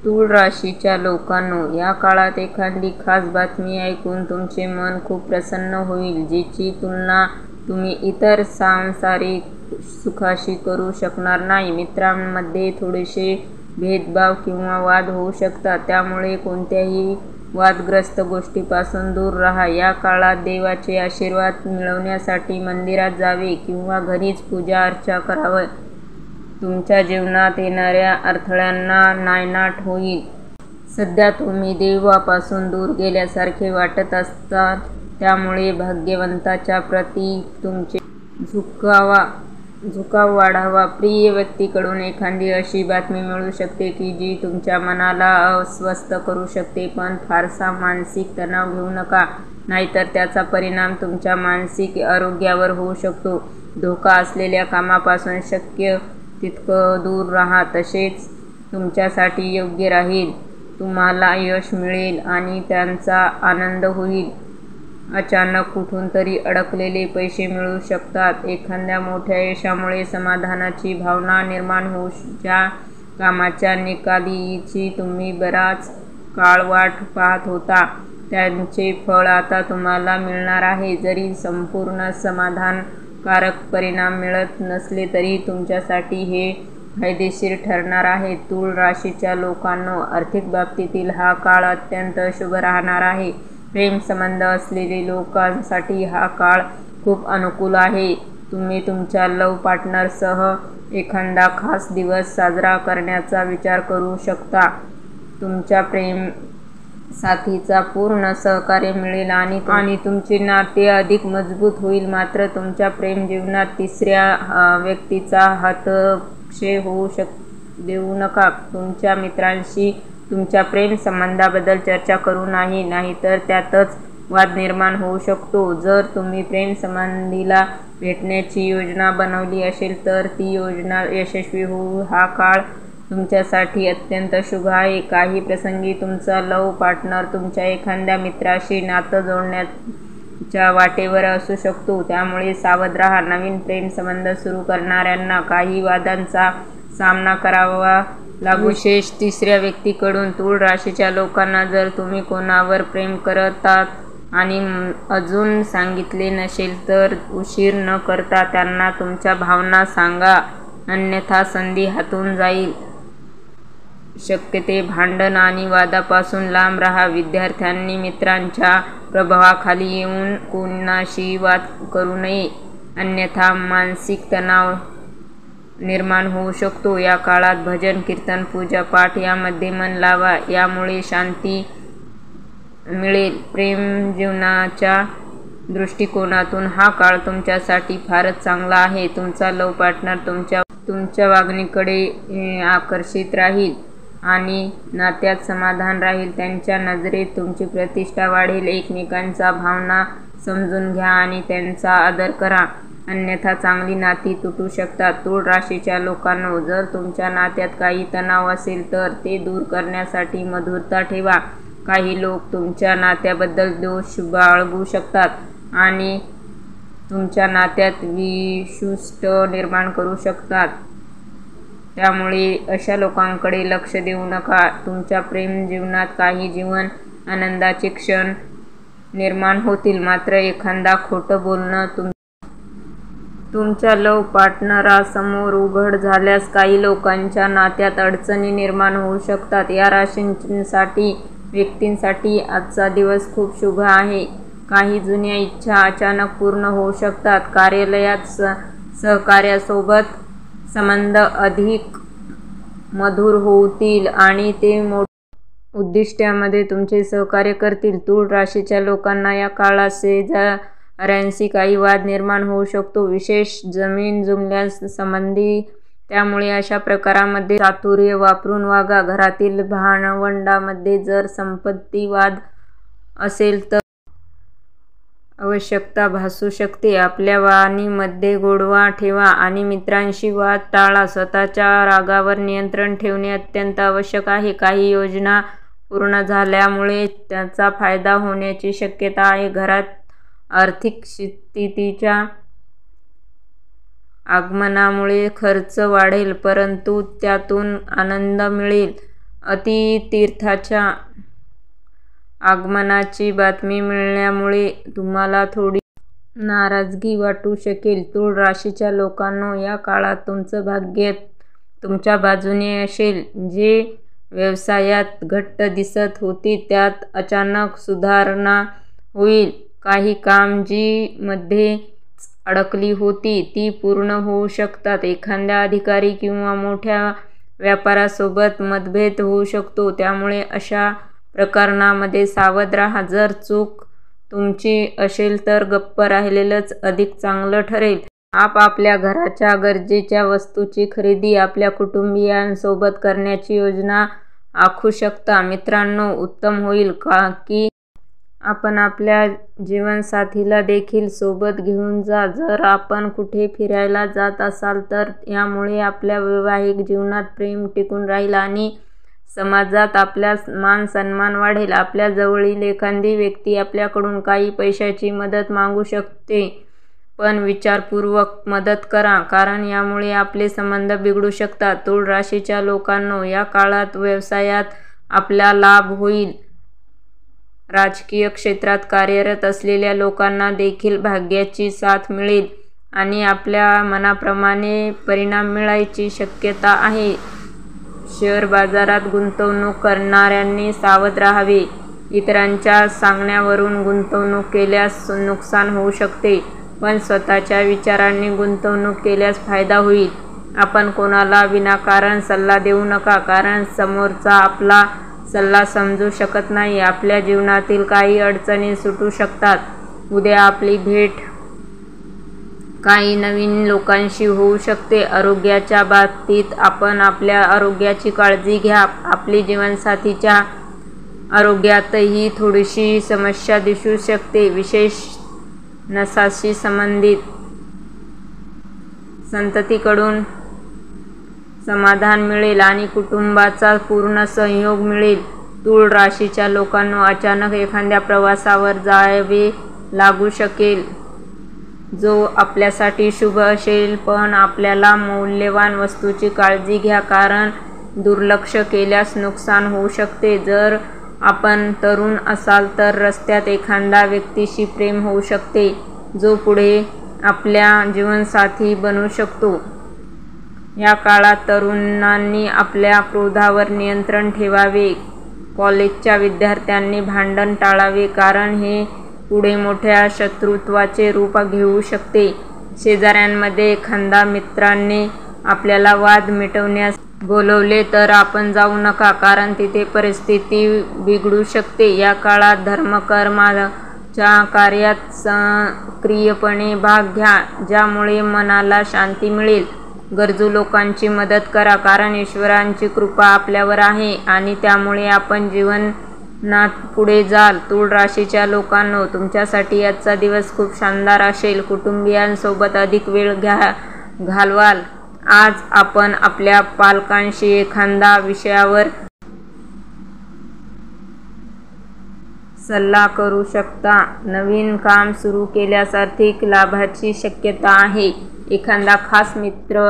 तूळ राशीच्या लोकांनो, या काळात एखादी खास बातमी ऐकून तुमचे मन खूप प्रसन्न होईल, जिची तुलना तुम्ही इतर सांसारिक सुखाशी करू शकणार नाही. मित्रांमध्ये थोडेसे भेदभाव किंवा वाद होऊ शकतात, त्यामुळे कोणत्याही वादग्रस्त गोष्टीपासून दूर राहा. या काळात देवाचे आशीर्वाद मिळवण्यासाठी मंदिरात जावे किंवा घरीच पूजा अर्चा करावी. तुमच्या जीवनात येणाऱ्या अडथळ्यांना नायनाट होईल. सध्या तुम्ही देवापासून दूर गेल्यासारखे वाटत असता, त्यामुळे भाग्यवंताच्या प्रती तुमचे झुकाव वाढावा. प्रिय व्यक्तीकडून एखादी अशी बातमी मिळू शकते की जी तुमच्या मनाला अस्वस्थ करू शकते, पण फारसा मानसिक तणाव घेऊ नका, नाहीतर त्याचा परिणाम तुमच्या मानसिक आरोग्यावर होऊ शकतो. धोका असलेल्या कामापासून शक्य तितकं दूर राहा, तसेच तुमच्यासाठी योग्य राहील. तुम्हाला यश मिळेल आणि त्याचा आनंद होईल. अचानक कुठून तरी अडकलेले पैसे मिळू शकतात. एखाद्या मोठ्या यशामुळे समाधानाची भावना निर्माण होऊ. ज्या कामाच्या निकालीची तुम्ही बराच काळ वाट पाहत होता, त्याचे फळ आता तुम्हाला मिळणार आहे. जरी संपूर्ण समाधानकारक परिणाम मिळत नसले तरी तुमच्यासाठी हे फायदेशीर ठरणार आहे. तूळ राशीच्या लोकांनो, आर्थिक बाबतीतील हा काळ अत्यंत शुभ राहणार आहे. प्रेम संबंध असलेल्या लोकांसाठी हा काळ खूप अनुकूल आहे. तुम्ही तुमच्या लव्ह पार्टनरसह एखादा खास दिवस साजरा करण्याचा विचार करू शकता. तुमच्या प्रेम साथीचा पूर्ण सहकार्य मिळेल आणि तुमचे नाते अधिक मजबूत होईल. मात्र तुमच्या प्रेम जीवनात तिसऱ्या व्यक्तीचा हस्तक्षेप होऊ देऊ नका. तुमच्या मित्रांशी तुमच्या प्रेम संबंधाबद्दल चर्चा करू नये, नाहीतर त्यातच वाद निर्माण होऊ शकतो. जर तुम्ही प्रेम संबंधीला भेटण्याची योजना बनवली असेल तर ती योजना यशस्वी होऊ. हा काळ तुमच्यासाठी अत्यंत शुभ आहे. काही प्रसंगी तुमचा लव्ह पार्टनर तुमच्या एखाद्या मित्राशी नातं जोडण्याच्या वाटेवर असू शकतो, त्यामुळे सावध राहा. नवीन प्रेम संबंध सुरू करणाऱ्यांना काही वादांचा सामना करावा लागू. विशेष तिसऱ्या व्यक्तीकडून. तूळ राशीच्या लोकांना, जर तुम्ही कोणावर प्रेम करतात आणि अजून सांगितले नसेल तर उशीर न करता त्यांना तुमच्या भावना सांगा, अन्यथा संधी हातून जाईल. शक्यते भांडण आणि वादापासून लांब राहा. विद्यार्थ्यांनी मित्रांच्या प्रभावाखाली येऊन कोणाशी वाद करू नये, अन्यथा मानसिक तणाव निर्माण होऊ शकतो. या काळात भजन, कीर्तन, पूजा पाठ यामध्ये मन लावा, यामुळे शांती मिळेल. प्रेम जीवनाच्या दृष्टिकोनातून हा काळ तुमच्यासाठी फारच चांगला आहे. तुमचा लव्ह पार्टनर तुमच्या वागणुकीकडे आकर्षित राहील आणि नात्यात समाधान राहील. त्यांच्या नजरेत तुमची प्रतिष्ठा वाढेल. एकमेकांच्या भावना समजून घ्या आणि त्यांचा आदर करा, अन्यथा चांगली नाती तुटू शकतात. तूळ राशीच्या लोकांनो, जर तुमच्या नात्यात काही तणाव असेल तर ते दूर करण्यासाठी मधुरता ठेवा. काही लोक तुमच्या नात्याबद्दल दोष बाळगू शकतात आणि तुमच्या नात्यात विषुष्ट निर्माण करू शकतात, त्यामुळे अशा लोकांकडे लक्ष देऊ नका. तुमच्या प्रेम जीवनात काही जीवन आनंदाचे क्षण निर्माण होतील, मात्र एखादा खोटं बोलणं तुमच्या लव्ह पार्टनरासमोर उघड झाल्यास काही लोकांच्या नात्यात अडचणी निर्माण होऊ शकतात. या राशींसाठी व्यक्तींसाठी आजचा दिवस खूप शुभ आहे. काही जुन्या इच्छा अचानक पूर्ण होऊ शकतात. कार्यालयात सहकार्यासोबत संबंध अधिक मधुर होतील आणि ते मोठ्या उद्दिष्टांमध्ये तुमचे सहकार्य करतील. तूळ राशीच्या लोकांना या काळात शेजाऱ्यांशी काही वाद निर्माण होऊ शकतो, विशेष जमीन जुमल्यासंबंधी. त्यामुळे अशा प्रकारांमध्ये चातुर्य वापरून वागा. घरातील भावंडांमध्ये जर संपत्ती वाद असेल तर आवश्यकता भासू शकते. आपल्या वाणीमध्ये गोडवा ठेवा आणि मित्रांशी वाद टाळा. स्वतःच्या रागावर नियंत्रण ठेवणे अत्यंत आवश्यक आहे. काही योजना पूर्ण झाल्यामुळे त्याचा फायदा होण्याची शक्यता आहे. घरात आर्थिक स्थितीच्या आगमनामुळे खर्च वाढेल, परंतु त्यातून आनंद मिळेल. अतिथीच्या आगमनाची बातमी मिळाल्यामुळे तुम्हाला थोडी नाराजगी वाटू शकेल. तूळ राशीच्या लोकांनो, या काळात तुमचं भाग्य तुमच्या बाजूने असेल. जे व्यवसायात घट दिसत होती त्यात अचानक सुधारणा होईल. काही काम जी मध्येच अडकली होती ती पूर्ण होऊ शकतात. एखाद्या अधिकारी किंवा मोठ्या व्यापाऱ्यासोबत मतभेद होऊ शकतो, त्यामुळे अशा प्रकरणांमध्ये सावध राहा. जर चूक तुमची असेल तर गप्प राहिलेलंच अधिक चांगलं ठरेल. आपापल्या घराच्या गरजेच्या वस्तूंची खरेदी आपल्या कुटुंबियांसोबत करण्याची योजना आखू शकता. मित्रांनो, उत्तम होईल की आपण आपल्या जीवनसाथीला देखील सोबत घेऊन जा. जर आपण कुठे फिरायला जात असाल तर यामुळे आपल्या वैवाहिक जीवनात प्रेम टिकून राहील आणि समाजात आपला मान-सन्मान वाढेल. आपल्या जवळील एखादी व्यक्ती आपल्याकडून काही पैशाची मदत मागू शकते, पण विचारपूर्वक मदत करा, कारण यामुळे आपले संबंध बिघडू शकतात. तूळ राशीच्या लोकांनो, या काळात व्यवसायात आपला लाभ होईल. राजकीय क्षेत्रात कार्यरत असलेल्या लोकांना देखील भाग्याची साथ मिळेल आणि आपल्या मनाप्रमाणे परिणाम मिळायची शक्यता आहे. शेअर बाजारात गुंतवणूक करणाऱ्यांनी सावध राहावे. इतरांच्या सांगण्यावरून गुंतवणूक केल्यास नुकसान होऊ शकते, पण स्वतःच्या विचारांनी गुंतवणूक केल्यास फायदा होईल. आपण कोणाला विनाकारण सल्ला देऊ नका, कारण समोरचा आपला सल्ला समजू शकत नाही. आपल्या जीवनातील काही अडचणी सुटू शकतात. उद्या आपली भेट काही नवीन लोकांशी होऊ शकते. आरोग्याच्या बाबतीत आपण आपल्या आरोग्याची काळजी घ्या. आपली जीवनसाथीच्या आरोग्यातही थोडीशी समस्या दिसू शकते. विशेष नसाशी संबंधित संततीकडून समाधान मिळेल आणि कुटुंबाचा पूर्ण सहयोग मिळेल. तूळ राशीच्या लोकांनो, अचानक एखाद्या प्रवासावर जावे लागू शकेल जो आपल्यासाठी शुभ असेल, पण आपल्याला मौल्यवान वस्तूंची काळजी घ्या, कारण दुर्लक्ष केल्यास नुकसान होऊ शकते. जर आपण तरुण असाल तर रस्त्यात एखाद्या व्यक्तीशी प्रेम होऊ शकते, जो पुढे आपला जीवनसाथी बनू शकतो. या काळात तरुणांनी आपल्या क्रोधावर नियंत्रण ठेवावे. कॉलेजच्या विद्यार्थ्यांनी भांडण टाळावे, कारण हे पुढे मोठ्या शत्रुत्वाचे रूप घेऊ शकते. शेजाऱ्यांमध्ये एखाद्या मित्राने आपल्याला वाद मिटवण्यास बोलवले तर आपण जाऊ नका, कारण तिथे परिस्थिती बिघडू शकते. या काळात धर्मकर्माच्या कार्यात सक्रियपणे भाग घ्या, ज्यामुळे मनाला शांती मिळेल. गरजू लोकांची मदत करा, कारण ईश्वराची कृपा आपल्यावर आहे आणि त्यामुळे आपण जीवनात पुढे जाल. तूळ राशीच्या लोकांनो, तुमच्यासाठी आजचा दिवस खूप शानदार असेल. कुटुंबियांसोबत अधिक वेळ घालवाल. आज आपण आपल्या पालकांशी एखाद्या विषयावर सल्ला करू शकता. नवीन काम सुरू केल्यास आर्थिक लाभाची शक्यता आहे. एखादा खास मित्र